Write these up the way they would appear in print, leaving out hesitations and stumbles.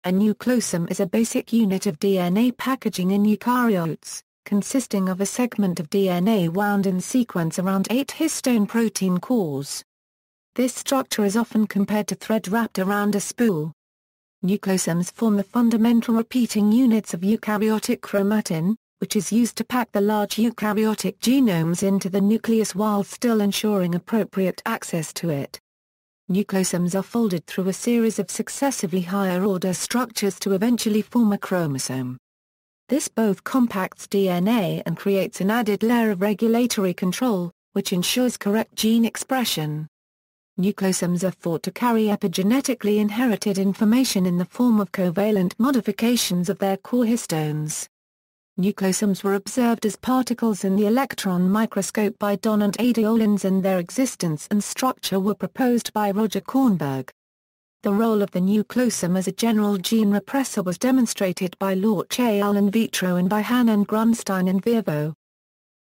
A nucleosome is a basic unit of DNA packaging in eukaryotes, consisting of a segment of DNA wound in sequence around 8 histone protein cores. This structure is often compared to thread wrapped around a spool. Nucleosomes form the fundamental repeating units of eukaryotic chromatin, which is used to pack the large eukaryotic genomes into the nucleus while still ensuring appropriate access to it. Nucleosomes are folded through a series of successively higher-order structures to eventually form a chromosome. This both compacts DNA and creates an added layer of regulatory control, which ensures correct gene expression. Nucleosomes are thought to carry epigenetically inherited information in the form of covalent modifications of their core histones. Nucleosomes were observed as particles in the electron microscope by Don and Ada Olins, and their existence and structure were proposed by Roger Kornberg. The role of the nucleosome as a general gene repressor was demonstrated by Lorch al. in vitro and by Han and Grunstein in vivo.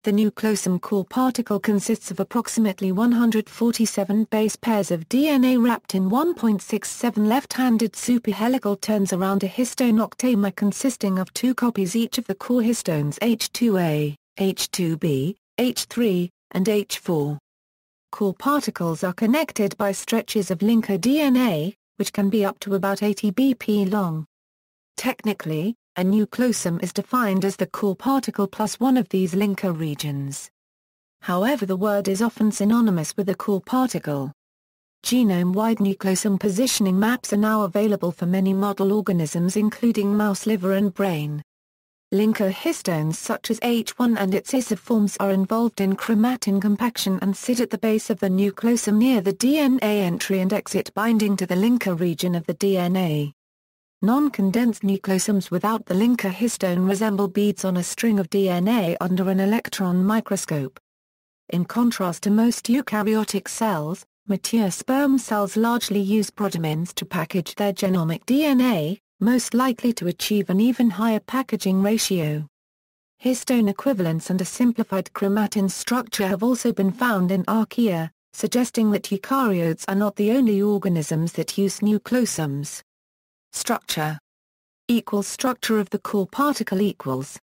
The nucleosome core particle consists of approximately 147 base pairs of DNA wrapped in 1.67 left-handed superhelical turns around a histone octamer consisting of 2 copies each of the core histones H2A, H2B, H3, and H4. Core particles are connected by stretches of linker DNA, which can be up to about 80 bp long. Technically, a nucleosome is defined as the core particle plus one of these linker regions. However, the word is often synonymous with a core particle. Genome-wide nucleosome positioning maps are now available for many model organisms including mouse liver and brain. Linker histones such as H1 and its isoforms are involved in chromatin compaction and sit at the base of the nucleosome near the DNA entry and exit binding to the linker region of the DNA. Non-condensed nucleosomes without the linker histone resemble beads on a string of DNA under an electron microscope. In contrast to most eukaryotic cells, mature sperm cells largely use protamines to package their genomic DNA, most likely to achieve an even higher packaging ratio. Histone equivalents and a simplified chromatin structure have also been found in archaea, suggesting that eukaryotes are not the only organisms that use nucleosomes. Structure Structure of the core particle equals.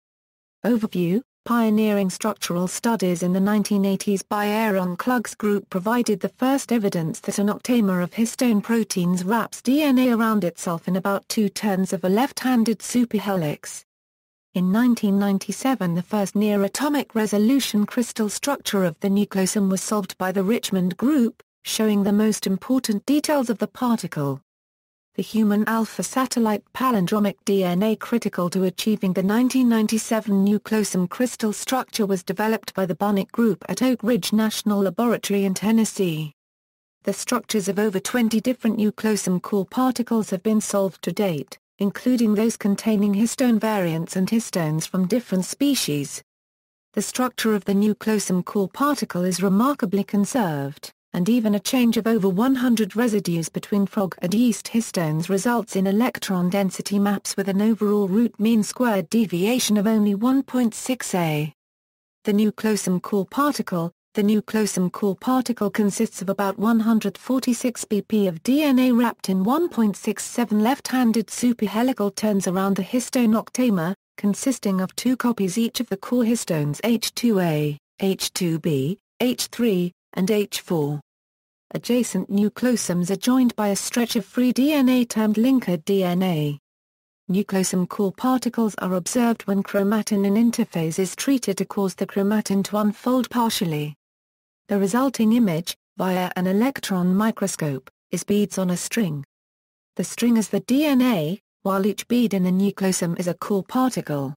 Overview Pioneering structural studies in the 1980s by Aaron Klug's group provided the first evidence that an octamer of histone proteins wraps DNA around itself in about 2 turns of a left-handed superhelix. In 1997, the first near-atomic resolution crystal structure of the nucleosome was solved by the Richmond group, showing the most important details of the particle. The human alpha satellite palindromic DNA critical to achieving the 1997 nucleosome crystal structure was developed by the Bunnick Group at Oak Ridge National Laboratory in Tennessee. The structures of over 20 different nucleosome core particles have been solved to date, including those containing histone variants and histones from different species. The structure of the nucleosome core particle is remarkably conserved, and even a change of over 100 residues between frog and yeast histones results in electron density maps with an overall root mean squared deviation of only 1.6 A. The nucleosome core particle consists of about 146 bp of DNA wrapped in 1.67 left-handed superhelical turns around the histone octamer, consisting of 2 copies each of the core histones H2A, H2B, H3, and H4. Adjacent nucleosomes are joined by a stretch of free DNA termed linkered DNA. Nucleosome core particles are observed when chromatin in interphase is treated to cause the chromatin to unfold partially. The resulting image, via an electron microscope, is beads on a string. The string is the DNA, while each bead in the nucleosome is a core particle.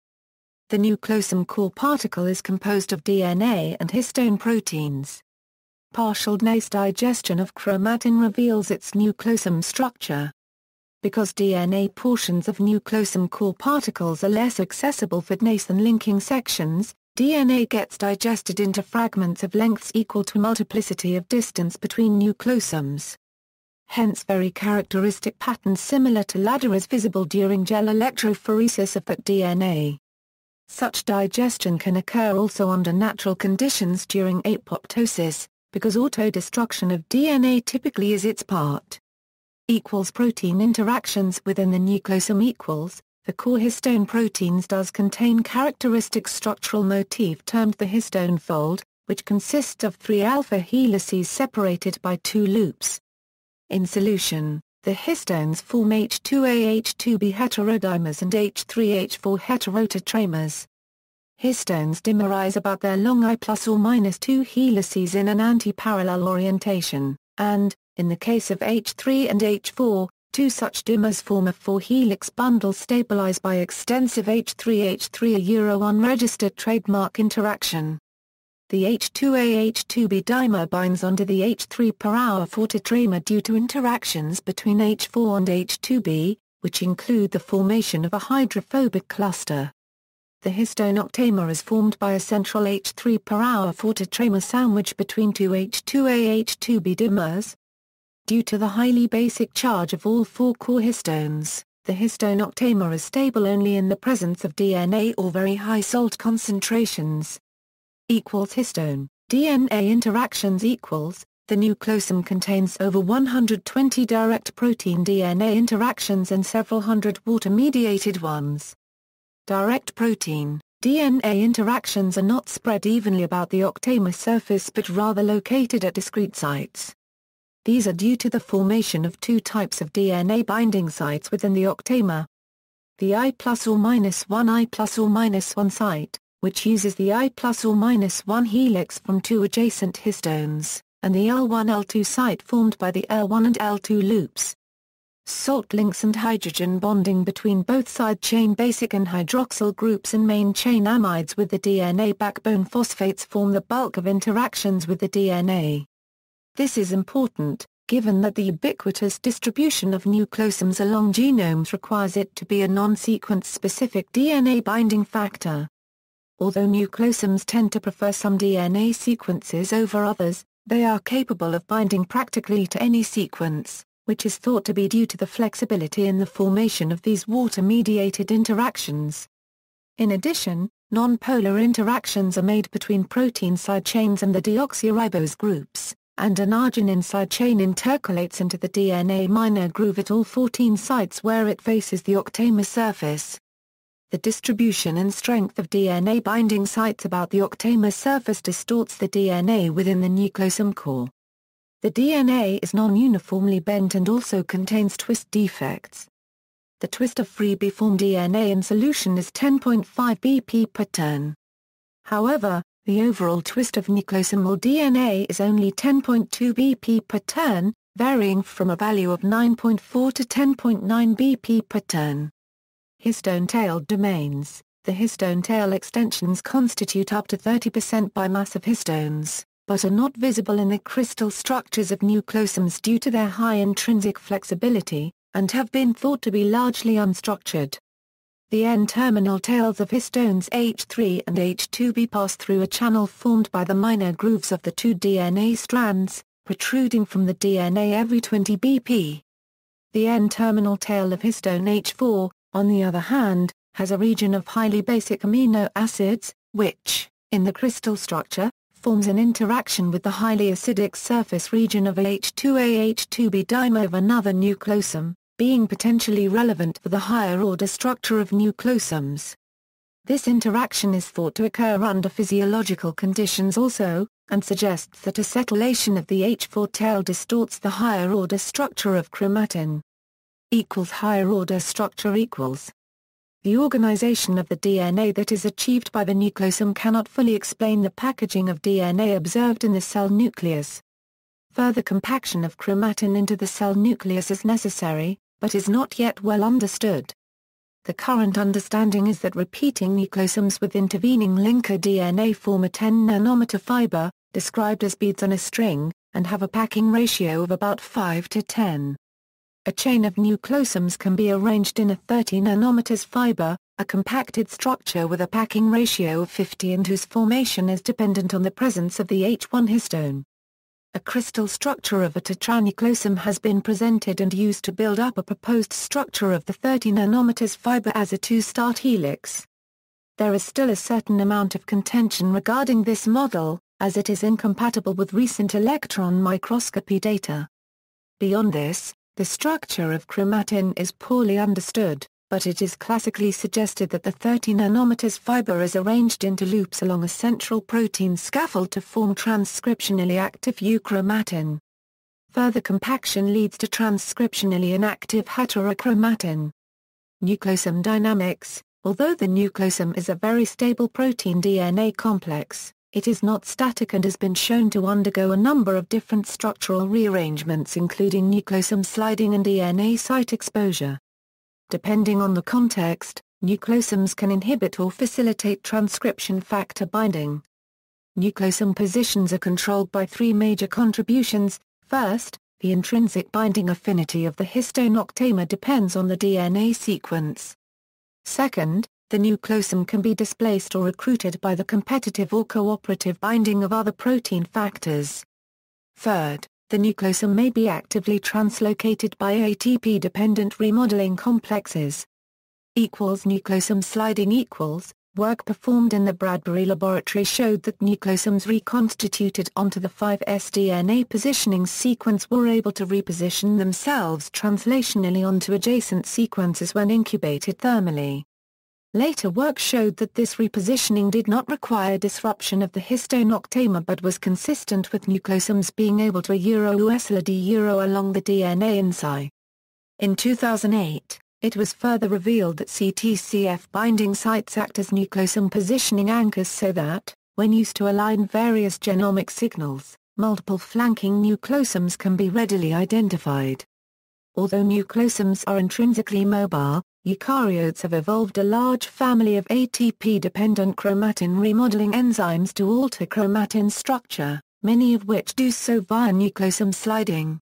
The nucleosome core particle is composed of DNA and histone proteins. Partial NACE digestion of chromatin reveals its nucleosome structure. Because DNA portions of nucleosome core particles are less accessible for NACE than linking sections, DNA gets digested into fragments of lengths equal to a multiplicity of distance between nucleosomes. Hence very characteristic patterns similar to ladder is visible during gel electrophoresis of that DNA. Such digestion can occur also under natural conditions during apoptosis, because autodestruction of DNA typically is its part. equals protein interactions within the nucleosome equals, the core histone proteins does contain characteristic structural motif termed the histone fold, which consists of 3 alpha helices separated by 2 loops. In solution, the histones form H2A H2B heterodimers and H3H4 heterotetramers. Histones dimerize about their long I plus or minus 2 helices in an anti-parallel orientation, and, in the case of H3 and H4, 2 such dimers form a 4-helix bundle stabilized by extensive H3H3 unregistered trademark interaction. The H2A H2B dimer binds onto the H3 per hour 4 tetramer due to interactions between H4 and H2B, which include the formation of a hydrophobic cluster. The histone octamer is formed by a central H3 per hour 4 tetramer sandwich between 2 H2A H2B dimers. Due to the highly basic charge of all 4 core histones, the histone octamer is stable only in the presence of DNA or very high salt concentrations. Histone, DNA interactions equals, the nucleosome contains over 120 direct protein DNA interactions and several hundred water-mediated ones. Direct protein, DNA interactions are not spread evenly about the octamer surface but rather located at discrete sites. These are due to the formation of 2 types of DNA binding sites within the octamer. The I plus or minus 1 site, which uses the I plus or minus 1 helix from 2 adjacent histones, and the L1-L2 site formed by the L1 and L2 loops. Salt links and hydrogen bonding between both side chain basic and hydroxyl groups and main chain amides with the DNA backbone phosphates form the bulk of interactions with the DNA. This is important, given that the ubiquitous distribution of nucleosomes along genomes requires it to be a non-sequence specific DNA binding factor. Although nucleosomes tend to prefer some DNA sequences over others, they are capable of binding practically to any sequence, which is thought to be due to the flexibility in the formation of these water-mediated interactions. In addition, non-polar interactions are made between protein side chains and the deoxyribose groups, and an arginine side chain intercalates into the DNA minor groove at all 14 sites where it faces the octamer surface. The distribution and strength of DNA binding sites about the octamer surface distorts the DNA within the nucleosome core. The DNA is non-uniformly bent and also contains twist defects. The twist of free-B-form DNA in solution is 10.5 BP per turn. However, the overall twist of nucleosomal DNA is only 10.2 BP per turn, varying from a value of 9.4 to 10.9 BP per turn. Histone-tailed domains. The histone tail extensions constitute up to 30% by mass of histones, but are not visible in the crystal structures of nucleosomes due to their high intrinsic flexibility, and have been thought to be largely unstructured. The N-terminal tails of histones H3 and H2B pass through a channel formed by the minor grooves of the 2 DNA strands, protruding from the DNA every 20 BP. The N-terminal tail of histone H4, on the other hand, has a region of highly basic amino acids, which, in the crystal structure, forms an interaction with the highly acidic surface region of a H2A H2B dimer of another nucleosome, being potentially relevant for the higher-order structure of nucleosomes. This interaction is thought to occur under physiological conditions also, and suggests that acetylation of the H4 tail distorts the higher-order structure of chromatin. Higher-order structure equals. The organization of the DNA that is achieved by the nucleosome cannot fully explain the packaging of DNA observed in the cell nucleus. Further compaction of chromatin into the cell nucleus is necessary, but is not yet well understood. The current understanding is that repeating nucleosomes with intervening linker DNA form a 10 nanometer fiber, described as beads on a string, and have a packing ratio of about 5 to 10. A chain of nucleosomes can be arranged in a 30 nanometers fiber, a compacted structure with a packing ratio of 50 and whose formation is dependent on the presence of the H1 histone. A crystal structure of a tetranucleosome has been presented and used to build up a proposed structure of the 30 nanometers fiber as a 2-start helix. There is still a certain amount of contention regarding this model, as it is incompatible with recent electron microscopy data. Beyond this, The structure of chromatin is poorly understood, but it is classically suggested that the 30 nanometers fiber is arranged into loops along a central protein scaffold to form transcriptionally active euchromatin. Further compaction leads to transcriptionally inactive heterochromatin. Nucleosome dynamics. Although the nucleosome is a very stable protein DNA complex, it is not static and has been shown to undergo a number of different structural rearrangements including nucleosome sliding and DNA site exposure. Depending on the context, nucleosomes can inhibit or facilitate transcription factor binding. Nucleosome positions are controlled by three major contributions. First, the intrinsic binding affinity of the histone octamer depends on the DNA sequence. Second, the nucleosome can be displaced or recruited by the competitive or cooperative binding of other protein factors. Third, the nucleosome may be actively translocated by ATP-dependent remodeling complexes. Nucleosome sliding work performed in the Bradbury laboratory showed that nucleosomes reconstituted onto the 5S DNA positioning sequence were able to reposition themselves translationally onto adjacent sequences when incubated thermally. Later work showed that this repositioning did not require disruption of the histone octamer but was consistent with nucleosomes being able to Euro along the DNA inside. In 2008, it was further revealed that CTCF binding sites act as nucleosome positioning anchors so that, when used to align various genomic signals, multiple flanking nucleosomes can be readily identified. Although nucleosomes are intrinsically mobile, eukaryotes have evolved a large family of ATP-dependent chromatin remodeling enzymes to alter chromatin structure, many of which do so via nucleosome sliding.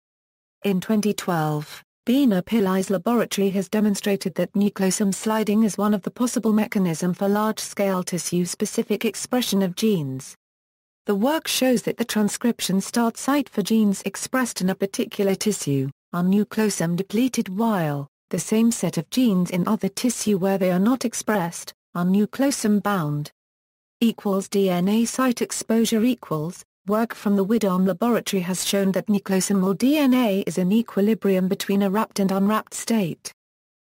In 2012, Bina Pillai's laboratory has demonstrated that nucleosome sliding is one of the possible mechanisms for large-scale tissue-specific expression of genes. The work shows that the transcription start site for genes expressed in a particular tissue are nucleosome depleted while the same set of genes in other tissue where they are not expressed are nucleosome bound. DNA site exposure Work from the Widom laboratory has shown that nucleosomal DNA is in equilibrium between a wrapped and unwrapped state.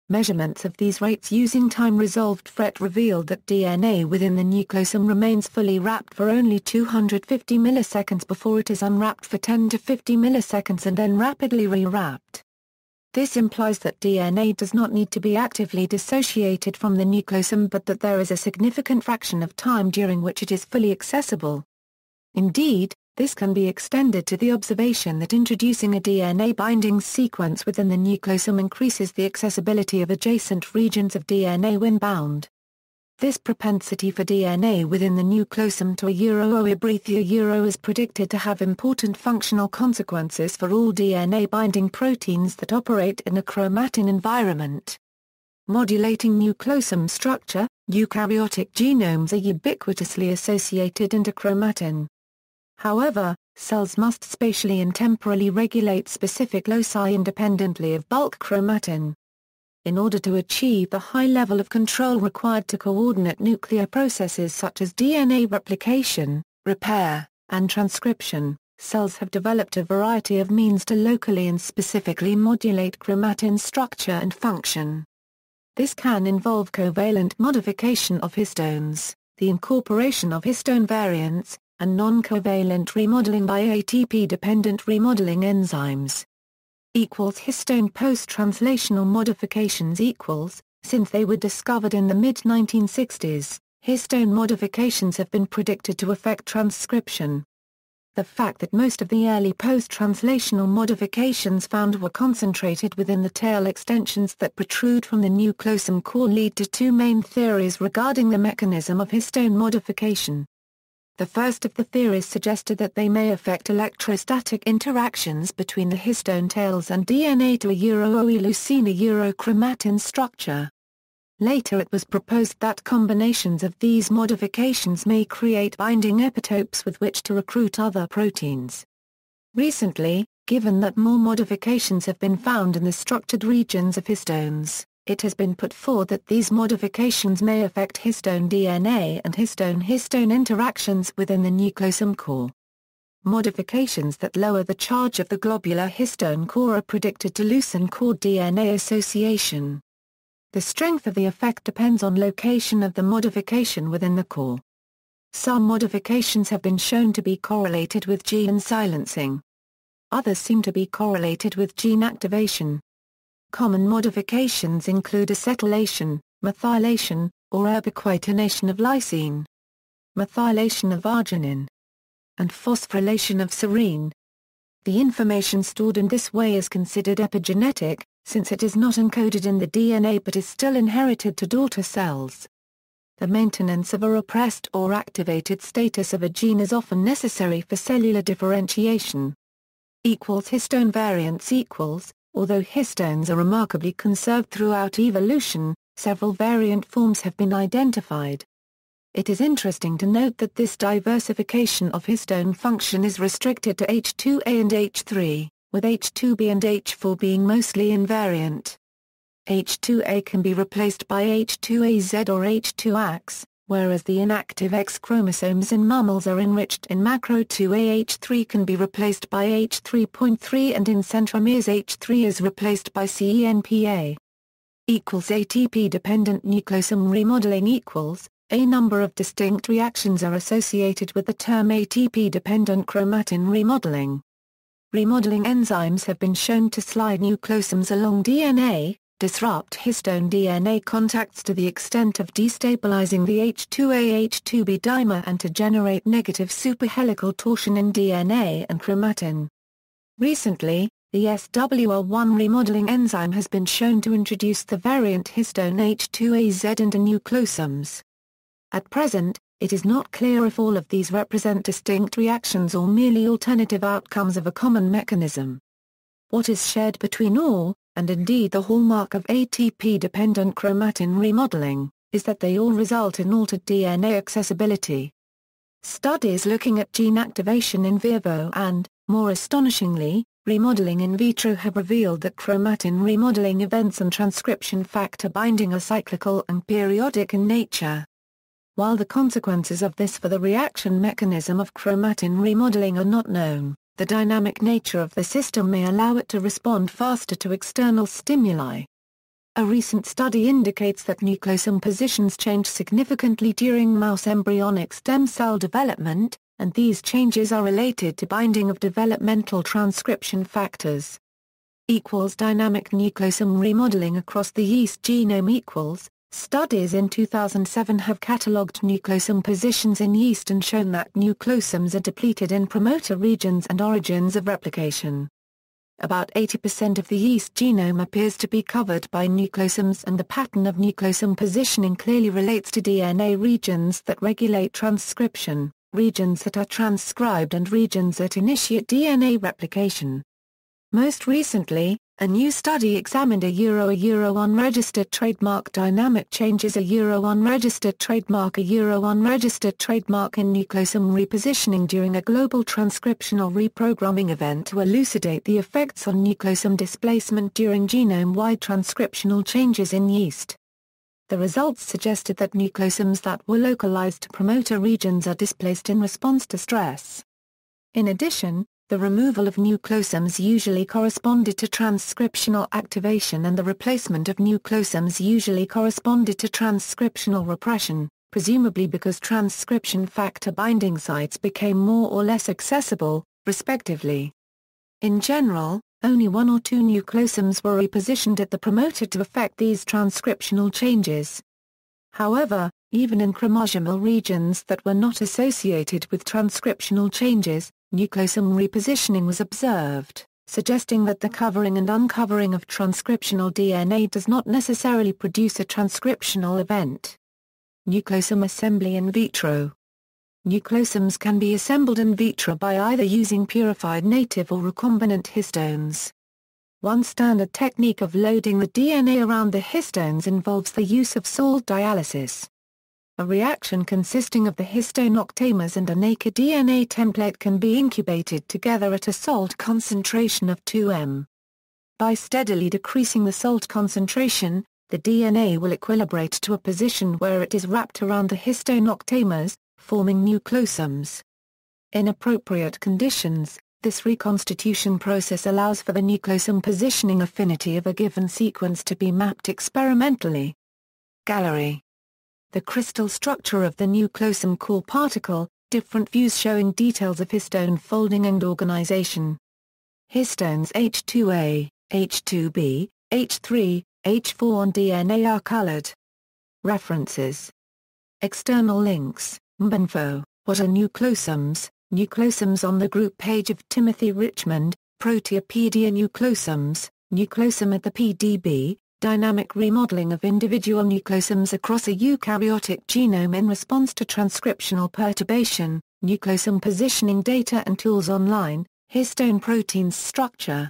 Measurements of these rates using time-resolved FRET revealed that DNA within the nucleosome remains fully wrapped for only 250 milliseconds before it is unwrapped for 10 to 50 milliseconds and then rapidly re-wrapped. This implies that DNA does not need to be actively dissociated from the nucleosome but that there is a significant fraction of time during which it is fully accessible. Indeed, this can be extended to the observation that introducing a DNA binding sequence within the nucleosome increases the accessibility of adjacent regions of DNA when bound. This propensity for DNA within the nucleosome to Euro is predicted to have important functional consequences for all DNA binding proteins that operate in a chromatin environment. Modulating nucleosome structure, eukaryotic genomes are ubiquitously associated into chromatin. However, cells must spatially and temporally regulate specific loci independently of bulk chromatin. In order to achieve the high level of control required to coordinate nuclear processes such as DNA replication, repair, and transcription, cells have developed a variety of means to locally and specifically modulate chromatin structure and function. This can involve covalent modification of histones, the incorporation of histone variants, and non-covalent remodeling by ATP-dependent remodeling enzymes. Histone post-translational modifications since they were discovered in the mid-1960s, histone modifications have been predicted to affect transcription. The fact that most of the early post-translational modifications found were concentrated within the tail extensions that protrude from the nucleosome core lead to two main theories regarding the mechanism of histone modification. The first of the theories suggested that they may affect electrostatic interactions between the histone tails and DNA to leucine eurochromatin structure. Later it was proposed that combinations of these modifications may create binding epitopes with which to recruit other proteins. Recently, given that more modifications have been found in the structured regions of histones, it has been put forward that these modifications may affect histone DNA and histone-histone interactions within the nucleosome core. Modifications that lower the charge of the globular histone core are predicted to loosen core DNA association. The strength of the effect depends on location of the modification within the core. Some modifications have been shown to be correlated with gene silencing. Others seem to be correlated with gene activation. Common modifications include acetylation, methylation, or ubiquitination of lysine, methylation of arginine, and phosphorylation of serine. The information stored in this way is considered epigenetic, since it is not encoded in the DNA but is still inherited to daughter cells. The maintenance of a repressed or activated status of a gene is often necessary for cellular differentiation. Histone variants although histones are remarkably conserved throughout evolution, several variant forms have been identified. It is interesting to note that this diversification of histone function is restricted to H2A and H3, with H2B and H4 being mostly invariant. H2A can be replaced by H2AZ or H2AX, whereas the inactive X chromosomes in mammals are enriched in macro 2A. H3 can be replaced by H3.3 and in centromeres H3 is replaced by CENPA. ATP-dependent nucleosome remodeling A number of distinct reactions are associated with the term ATP-dependent chromatin remodeling. Remodeling enzymes have been shown to slide nucleosomes along DNA, disrupt histone DNA contacts to the extent of destabilizing the H2A-H2B dimer and to generate negative superhelical torsion in DNA and chromatin. Recently, the SWR1 remodeling enzyme has been shown to introduce the variant histone H2AZ into nucleosomes. At present, it is not clear if all of these represent distinct reactions or merely alternative outcomes of a common mechanism. What is shared between all, and indeed the hallmark of ATP-dependent chromatin remodeling, is that they all result in altered DNA accessibility. Studies looking at gene activation in vivo and, more astonishingly, remodeling in vitro have revealed that chromatin remodeling events and transcription factor binding are cyclical and periodic in nature. While the consequences of this for the reaction mechanism of chromatin remodeling are not known, the dynamic nature of the system may allow it to respond faster to external stimuli. A recent study indicates that nucleosome positions change significantly during mouse embryonic stem cell development, and these changes are related to binding of developmental transcription factors. Dynamic nucleosome remodeling across the yeast genome. Studies in 2007 have catalogued nucleosome positions in yeast and shown that nucleosomes are depleted in promoter regions and origins of replication. About 80% of the yeast genome appears to be covered by nucleosomes, and the pattern of nucleosome positioning clearly relates to DNA regions that regulate transcription, regions that are transcribed and regions that initiate DNA replication. Most recently, a new study examined a unregistered trademark dynamic changes, a unregistered trademark, a unregistered trademark in nucleosome repositioning during a global transcriptional reprogramming event to elucidate the effects on nucleosome displacement during genome-wide transcriptional changes in yeast. The results suggested that nucleosomes that were localized to promoter regions are displaced in response to stress. In addition, the removal of nucleosomes usually corresponded to transcriptional activation and the replacement of nucleosomes usually corresponded to transcriptional repression, presumably because transcription factor binding sites became more or less accessible, respectively. In general, only one or two nucleosomes were repositioned at the promoter to affect these transcriptional changes. However, even in chromosomal regions that were not associated with transcriptional changes, nucleosome repositioning was observed, suggesting that the covering and uncovering of transcriptional DNA does not necessarily produce a transcriptional event. Nucleosome assembly in vitro. Nucleosomes can be assembled in vitro by either using purified native or recombinant histones. One standard technique of loading the DNA around the histones involves the use of salt dialysis. A reaction consisting of the histone octamers and a naked DNA template can be incubated together at a salt concentration of 2 m. By steadily decreasing the salt concentration, the DNA will equilibrate to a position where it is wrapped around the histone octamers, forming nucleosomes. In appropriate conditions, this reconstitution process allows for the nucleosome positioning affinity of a given sequence to be mapped experimentally. Gallery. The crystal structure of the nucleosome core particle, different views showing details of histone folding and organization. Histones H2A, H2B, H3, H4 on DNA are colored. References. External links, Mbinfo, What are Nucleosomes? Nucleosomes on the group page of Timothy Richmond, Proteopedia Nucleosomes, Nucleosome at the PDB, Dynamic Remodeling of Individual Nucleosomes Across a Eukaryotic Genome in Response to Transcriptional Perturbation, Nucleosome Positioning Data and Tools Online, Histone Proteins Structure.